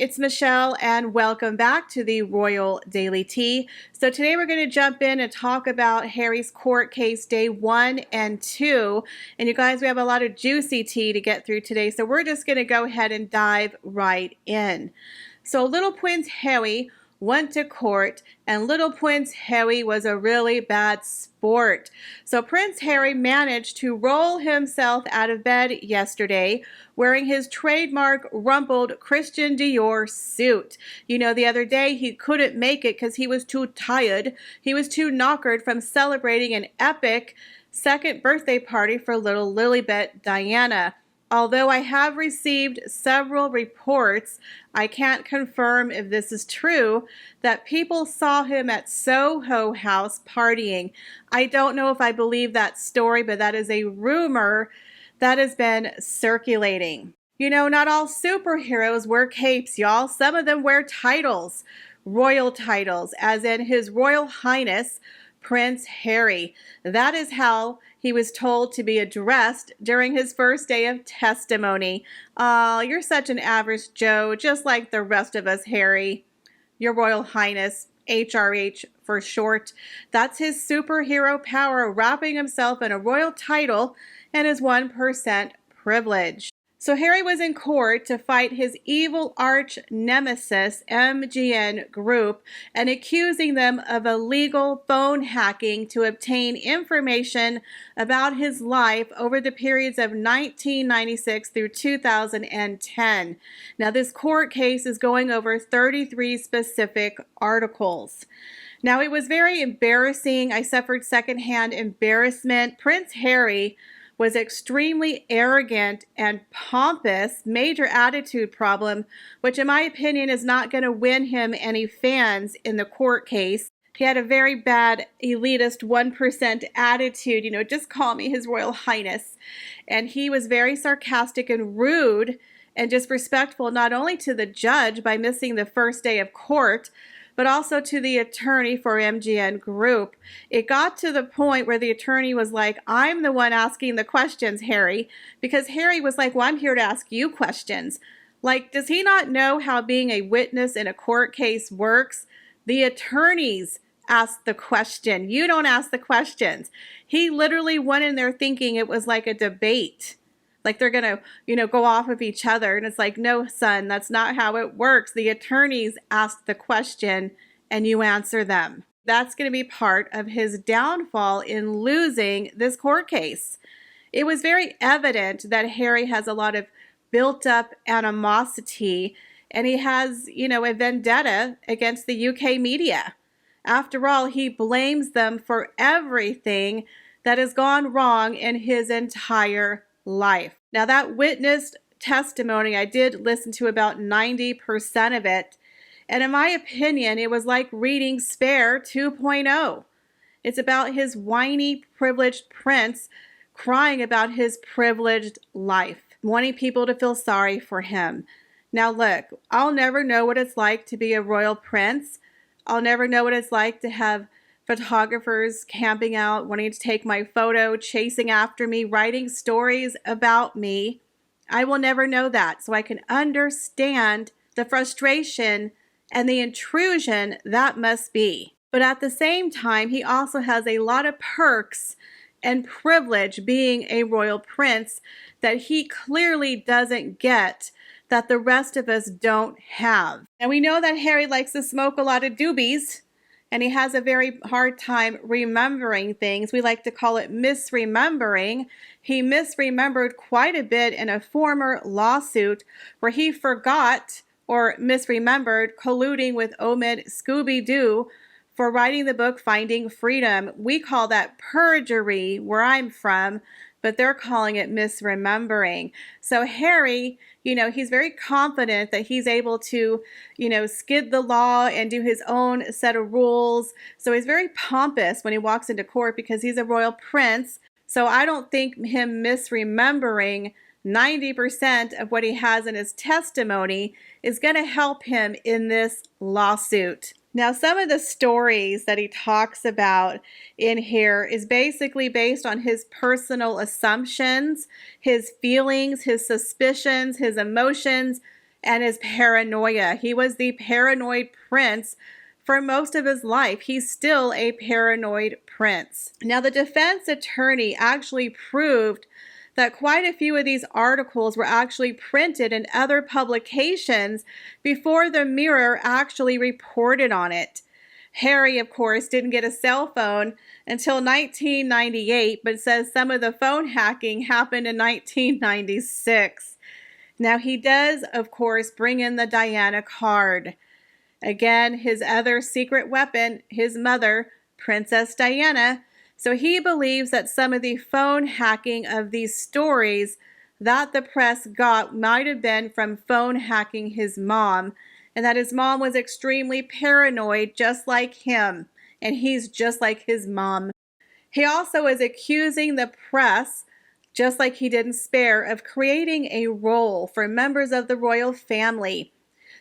it's Michelle and welcome back to the Royal Daily Tea. So today we're going to jump in and talk about Harry's court case day 1 and 2. And you guys, we have a lot of juicy tea to get through today, so we're just going to go ahead and dive right in. So little Prince Harry went to court, and little Prince Harry was a really bad sport. So Prince Harry managed to roll himself out of bed yesterday wearing his trademark rumpled Christian Dior suit. You know, the other day he couldn't make it because he was too tired. He was too knackered from celebrating an epic second birthday party for little Lilibet Diana. Although I have received several reports, I can't confirm if this is true, that people saw him at Soho House partying. I don't know if I believe that story, but that is a rumor that has been circulating. You know, not all superheroes wear capes, y'all. Some of them wear titles, royal titles, as in His Royal Highness Prince Harry. That is how he was told to be addressed during his first day of testimony. Oh, you're such an average Joe, just like the rest of us, Harry. Your Royal Highness, HRH for short. That's his superhero power, wrapping himself in a royal title and his 1% privilege. So Harry was in court to fight his evil arch nemesis, MGN Group, and accusing them of illegal phone hacking to obtain information about his life over the periods of 1996 through 2010. Now, this court case is going over 33 specific articles. Now, it was very embarrassing. I suffered secondhand embarrassment. Prince Harry was extremely arrogant and pompous, major attitude problem, which in my opinion is not going to win him any fans in the court case. He had a very bad elitist 1% attitude, you know, just call me His Royal Highness. And he was very sarcastic and rude and disrespectful not only to the judge by missing the first day of court, but also to the attorney for MGN Group. It got to the point where the attorney was like, I'm the one asking the questions, Harry, because Harry was like, well, I'm here to ask you questions. Like, does he not know how being a witness in a court case works? The attorneys ask the question. You don't ask the questions. He literally went in there thinking it was like a debate. Like they're going to, you know, go off of each other. And it's like, no, son, that's not how it works. The attorneys ask the question and you answer them. That's going to be part of his downfall in losing this court case. It was very evident that Harry has a lot of built up animosity and he has, you know, a vendetta against the UK media. After all, he blames them for everything that has gone wrong in his entire life. Now, that witnessed testimony, I did listen to about 90% of it, and in my opinion, it was like reading Spare 2.0. It's about his whiny, privileged prince crying about his privileged life, wanting people to feel sorry for him. Now, look, I'll never know what it's like to be a royal prince. I'll never know what it's like to have photographers camping out, wanting to take my photo, chasing after me, writing stories about me. I will never know that. So I can understand the frustration and the intrusion that must be. But at the same time, he also has a lot of perks and privilege being a royal prince that he clearly doesn't get, that the rest of us don't have. And we know that Harry likes to smoke a lot of doobies, and he has a very hard time remembering things. We like to call it misremembering. He misremembered quite a bit in a former lawsuit where he forgot or misremembered colluding with Omid Scooby-Doo for writing the book Finding Freedom. We call that perjury where I'm from, but they're calling it misremembering. So Harry, you know, he's very confident that he's able to, you know, skid the law and do his own set of rules. So he's very pompous when he walks into court because he's a royal prince. So I don't think him misremembering 90% of what he has in his testimony is going to help him in this lawsuit. Now, some of the stories that he talks about in here is basically based on his personal assumptions, his feelings, his suspicions, his emotions, and his paranoia. He was the paranoid prince for most of his life. He's still a paranoid prince. Now, the defense attorney actually proved that quite a few of these articles were actually printed in other publications before the Mirror actually reported on it. Harry, of course, didn't get a cell phone until 1998, but says some of the phone hacking happened in 1996. Now, he does, of course, bring in the Diana card. Again, his other secret weapon, his mother, Princess Diana. So he believes that some of the phone hacking of these stories that the press got might have been from phone hacking his mom, and that his mom was extremely paranoid, just like him, and he's just like his mom. He also is accusing the press, just like he did in Spare, of creating a role for members of the royal family.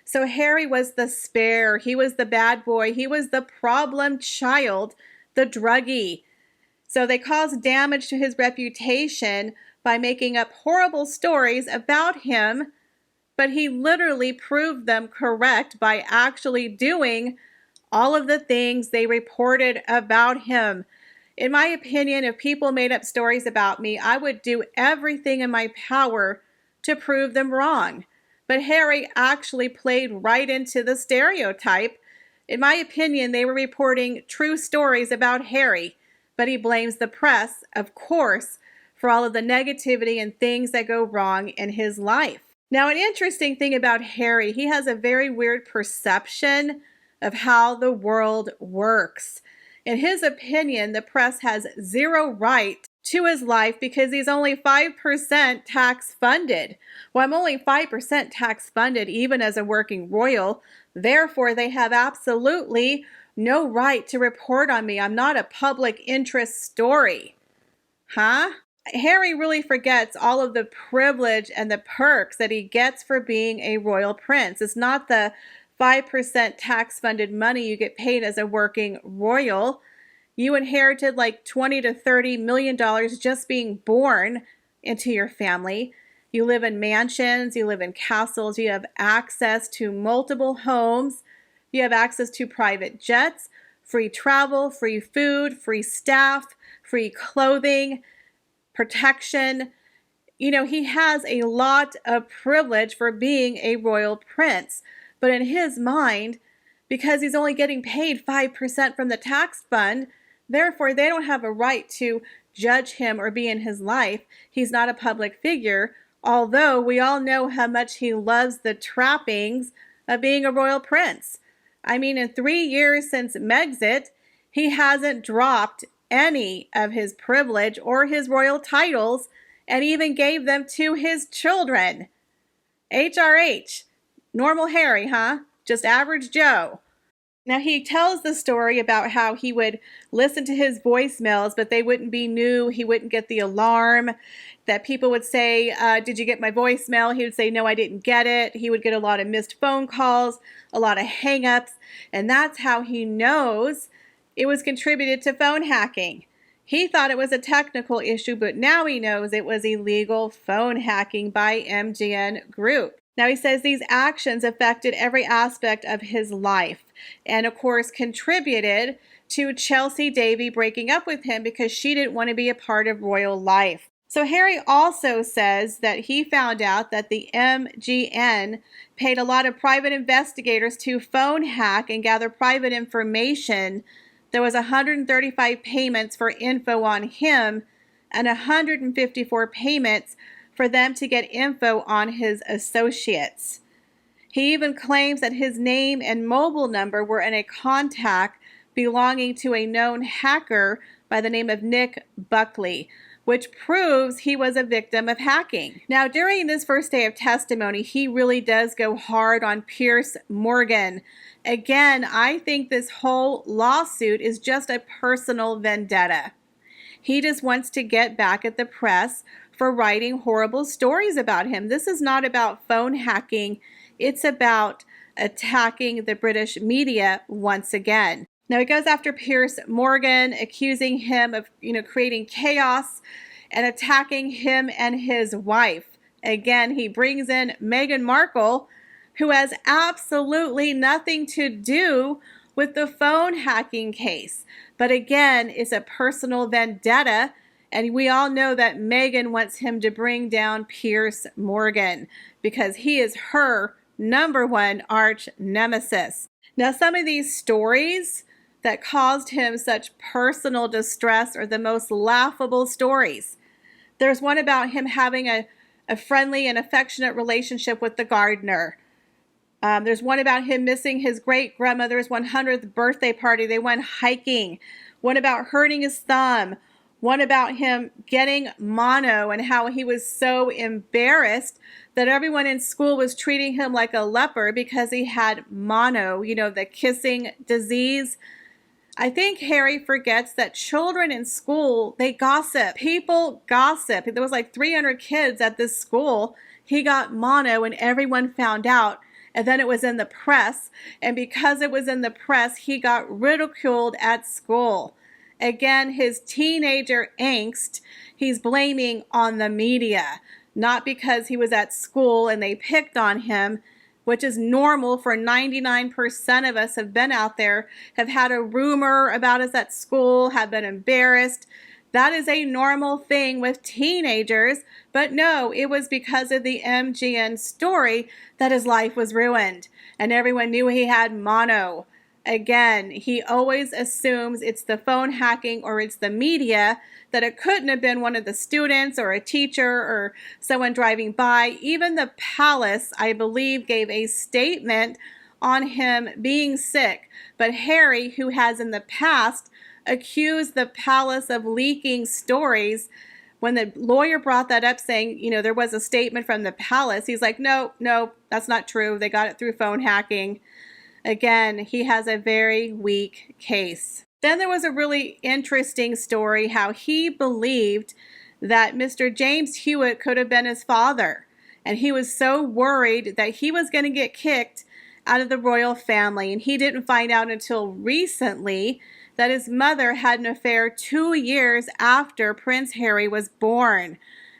So Harry was the Spare, he was the bad boy, he was the problem child, the druggie. So they caused damage to his reputation by making up horrible stories about him, but he literally proved them correct by actually doing all of the things they reported about him. In my opinion, if people made up stories about me, I would do everything in my power to prove them wrong. But Harry actually played right into the stereotype. In my opinion, they were reporting true stories about Harry, but he blames the press, of course, for all of the negativity and things that go wrong in his life. Now, an interesting thing about Harry, he has a very weird perception of how the world works. In his opinion, the press has zero right to his life because he's only 5% tax funded. Well, I'm only 5% tax funded even as a working royal. Therefore, they have absolutely no right to report on me. I'm not a public interest story. Huh? Harry really forgets all of the privilege and the perks that he gets for being a royal prince. It's not the 5% tax-funded money you get paid as a working royal. You inherited like $20 to $30 million just being born into your family. You live in mansions, you live in castles, you have access to multiple homes, you have access to private jets, free travel, free food, free staff, free clothing, protection. You know, he has a lot of privilege for being a royal prince. But in his mind, because he's only getting paid 5% from the tax fund, therefore they don't have a right to judge him or be in his life. He's not a public figure, although we all know how much he loves the trappings of being a royal prince. I mean, in 3 years since Megxit, he hasn't dropped any of his privilege or his royal titles and even gave them to his children. HRH. Normal Harry, huh? Just average Joe. Now, he tells the story about how he would listen to his voicemails, but they wouldn't be new. He wouldn't get the alarm. That people would say, did you get my voicemail? He would say, no, I didn't get it. He would get a lot of missed phone calls, a lot of hang-ups, and that's how he knows it was contributed to phone hacking. He thought it was a technical issue, but now he knows it was illegal phone hacking by MGN Group. Now, he says these actions affected every aspect of his life and, of course, contributed to Chelsea Davey breaking up with him because she didn't want to be a part of royal life. So Harry also says that he found out that the MGN paid a lot of private investigators to phone hack and gather private information. There was 135 payments for info on him and 154 payments for them to get info on his associates. He even claims that his name and mobile number were in a contact belonging to a known hacker by the name of Nick Buckley, which proves he was a victim of hacking. Now, during this first day of testimony, he really does go hard on Piers Morgan. Again, I think this whole lawsuit is just a personal vendetta. He just wants to get back at the press for writing horrible stories about him. This is not about phone hacking. It's about attacking the British media once again. Now, he goes after Piers Morgan, accusing him of, creating chaos and attacking him and his wife. Again, he brings in Meghan Markle, who has absolutely nothing to do with the phone hacking case. But again, it's a personal vendetta, and we all know that Meghan wants him to bring down Piers Morgan because he is her #1 arch nemesis. Now, some of these stories that caused him such personal distress are the most laughable stories. There's one about him having a friendly and affectionate relationship with the gardener. There's one about him missing his great-grandmother's 100th birthday party. They went hiking. One about hurting his thumb. One about him getting mono and how he was so embarrassed that everyone in school was treating him like a leper because he had mono, you know, the kissing disease. I think Harry forgets that children in school, they gossip. People gossip. There was like 300 kids at this school. He got mono and everyone found out. And then it was in the press. And because it was in the press, he got ridiculed at school. Again, his teenager angst, he's blaming on the media. Not because he was at school and they picked on him, which is normal for 99% of us have been out there, have had a rumor about us at school, have been embarrassed. That is a normal thing with teenagers, but no, it was because of the MGN story that his life was ruined, and everyone knew he had mono. Again, he always assumes it's the phone hacking or it's the media, that it couldn't have been one of the students or a teacher or someone driving by. Even the palace, I believe, gave a statement on him being sick. But Harry, who has in the past accused the palace of leaking stories, when the lawyer brought that up saying, you know, there was a statement from the palace, he's like, no, that's not true. They got it through phone hacking. Again, he has a very weak case. Then there was a really interesting story how he believed that Mr. James Hewitt could have been his father. And he was so worried that he was going to get kicked out of the royal family. And he didn't find out until recently that his mother had an affair 2 years after Prince Harry was born.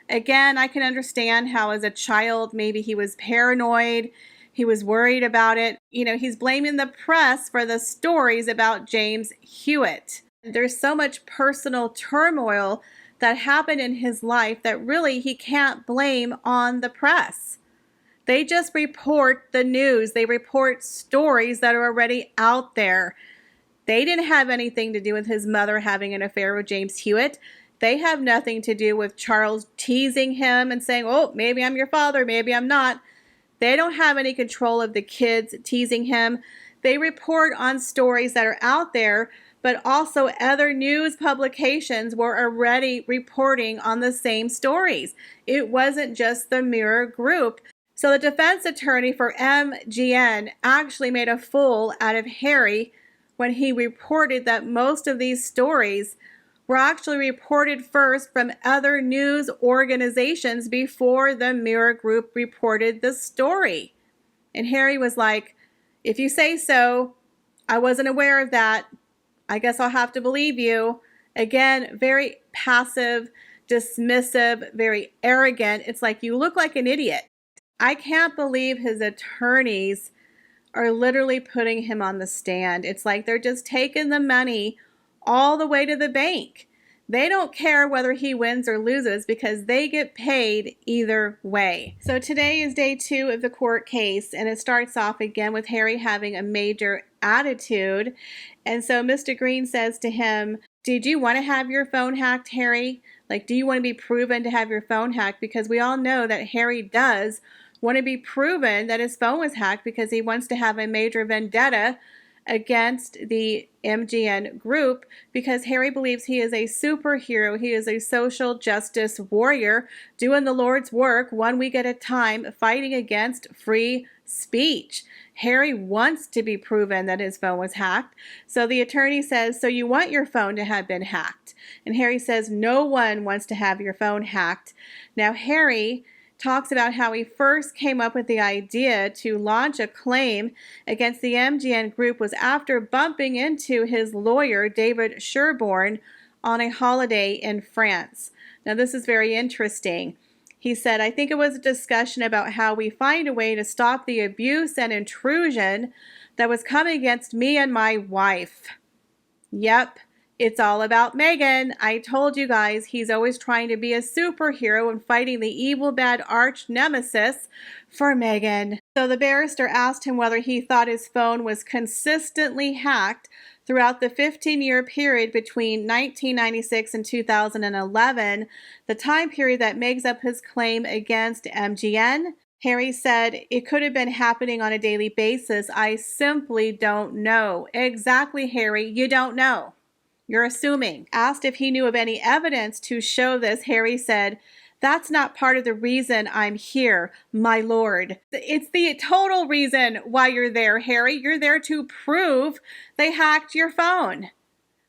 Again, I can understand how as a child maybe he was paranoid. He was worried about it. You know, he's blaming the press for the stories about James Hewitt. There's so much personal turmoil that happened in his life that really he can't blame on the press. They just report the news. They report stories that are already out there. They didn't have anything to do with his mother having an affair with James Hewitt. They have nothing to do with Charles teasing him and saying, oh, maybe I'm your father, maybe I'm not. They don't have any control of the kids teasing him. They report on stories that are out there, but also other news publications were already reporting on the same stories. It wasn't just the Mirror Group. So the defense attorney for MGN actually made a fool out of Harry when he reported that most of these stories were actually reported first from other news organizations before the Mirror Group reported the story. And Harry was like, if you say so, I wasn't aware of that. I guess I'll have to believe you. Again, very passive, dismissive, very arrogant. It's like, you look like an idiot. I can't believe his attorneys are literally putting him on the stand. It's like they're just taking the money all the way to the bank. They don't care whether he wins or loses because they get paid either way. So today is day 2 of the court case, and it starts off again with Harry having a major attitude. And so Mr. Green says to him, did you want to have your phone hacked, Harry? Like, do you want to be proven to have your phone hacked? Because we all know that Harry does want to be proven that his phone was hacked because he wants to have a major vendetta against the MGN group because Harry believes he is a superhero. He is a social justice warrior doing the Lord's work 1 week at a time, fighting against free speech. Harry wants to be proven that his phone was hacked. So the attorney says, so you want your phone to have been hacked? And Harry says, no one wants to have your phone hacked. Now Harry talks about how he first came up with the idea to launch a claim against the MGN group was after bumping into his lawyer, David Sherborne, on a holiday in France. Now, this is very interesting. He said, I think it was a discussion about how we find a way to stop the abuse and intrusion that was coming against me and my wife. Yep, it's all about Meghan. I told you guys he's always trying to be a superhero and fighting the evil, bad arch nemesis for Meghan. So the barrister asked him whether he thought his phone was consistently hacked throughout the 15-year period between 1996 and 2011, the time period that makes up his claim against MGN. Harry said, it could have been happening on a daily basis. I simply don't know. Exactly, Harry, you don't know. You're assuming. Asked if he knew of any evidence to show this, Harry said, that's not part of the reason I'm here, my lord. It's the total reason why you're there, Harry. You're there to prove they hacked your phone.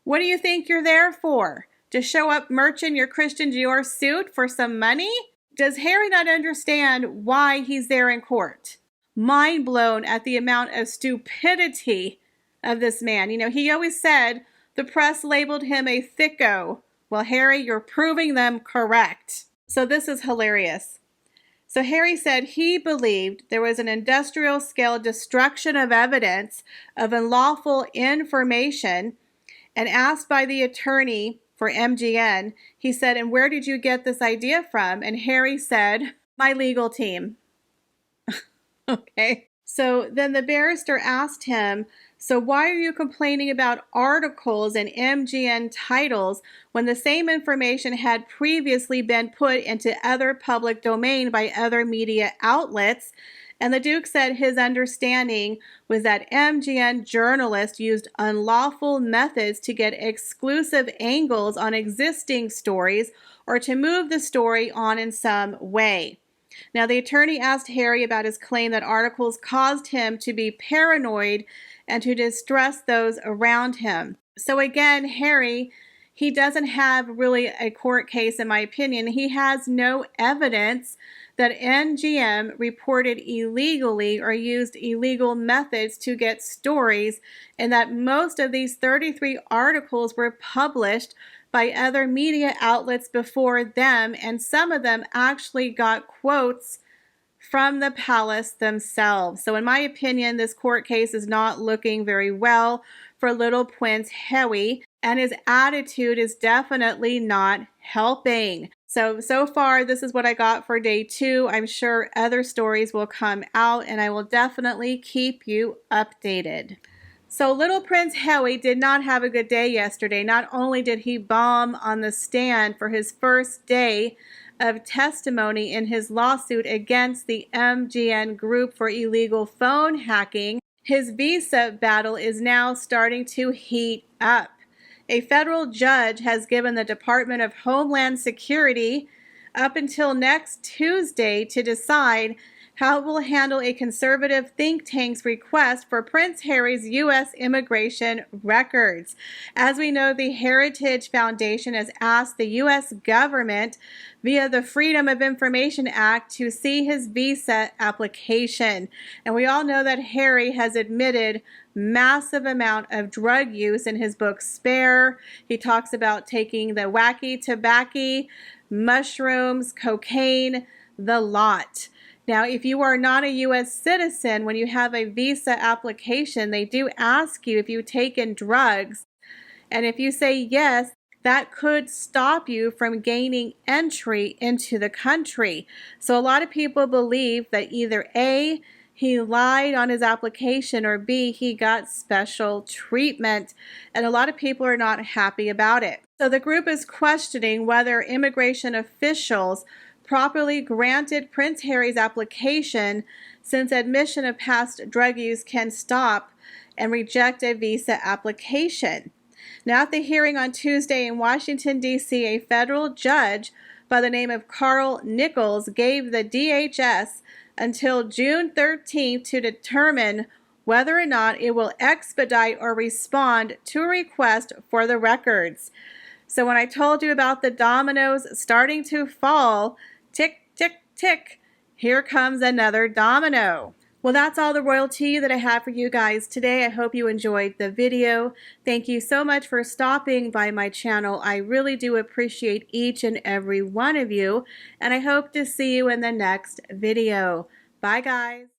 What do you think you're there for? To show up merchant your Christian Dior suit for some money? Does Harry not understand why he's there in court? Mind blown at the amount of stupidity of this man. You know, he always said the press labeled him a thicko. Well, Harry, you're proving them correct. So this is hilarious. So Harry said he believed there was an industrial scale destruction of evidence of unlawful information, and asked by the attorney for MGN, he said, and where did you get this idea from? And Harry said, my legal team. Okay. So then the barrister asked him, so why are you complaining about articles and MGN titles when the same information had previously been put into other public domain by other media outlets? And the Duke said his understanding was that MGN journalists used unlawful methods to get exclusive angles on existing stories or to move the story on in some way. Now, the attorney asked Harry about his claim that articles caused him to be paranoid and to distress those around him. So again, Harry, he doesn't have really a court case, in my opinion. He has no evidence that MGM reported illegally or used illegal methods to get stories, and that most of these 33 articles were published by other media outlets before them, and some of them actually got quotes from the palace themselves. So in my opinion, this court case is not looking very well for little Prince Harry, and his attitude is definitely not helping. So far, this is what I got for day 2. I'm sure other stories will come out, and I will definitely keep you updated. So little Prince Harry did not have a good day yesterday. Not only did he bomb on the stand for his first day of testimony in his lawsuit against the MGN group for illegal phone hacking, his visa battle is now starting to heat up. A federal judge has given the Department of Homeland Security up until next Tuesday to decide how it will handle a conservative think tank's request for Prince Harry's U.S. immigration records. As we know, the Heritage Foundation has asked the U.S. government via the Freedom of Information Act to see his visa application. And we all know that Harry has admitted massive amount of drug use in his book Spare. He talks about taking the wacky tobacco, mushrooms, cocaine, the lot. Now, if you are not a U.S. citizen, when you have a visa application, they do ask you if you've taken drugs. And if you say yes, that could stop you from gaining entry into the country. So a lot of people believe that either A, he lied on his application, or B, he got special treatment. And a lot of people are not happy about it. So the group is questioning whether immigration officials properly granted Prince Harry's application, since admission of past drug use can stop and reject a visa application. Now, at the hearing on Tuesday in Washington, D.C., a federal judge by the name of Carl Nichols gave the DHS until June 13th to determine whether or not it will expedite or respond to a request for the records. So when I told you about the dominoes starting to fall, tick, tick, tick, here comes another domino. Well, that's all the royalty that I have for you guys today. I hope you enjoyed the video. Thank you so much for stopping by my channel. I really do appreciate each and every one of you, and I hope to see you in the next video. Bye, guys.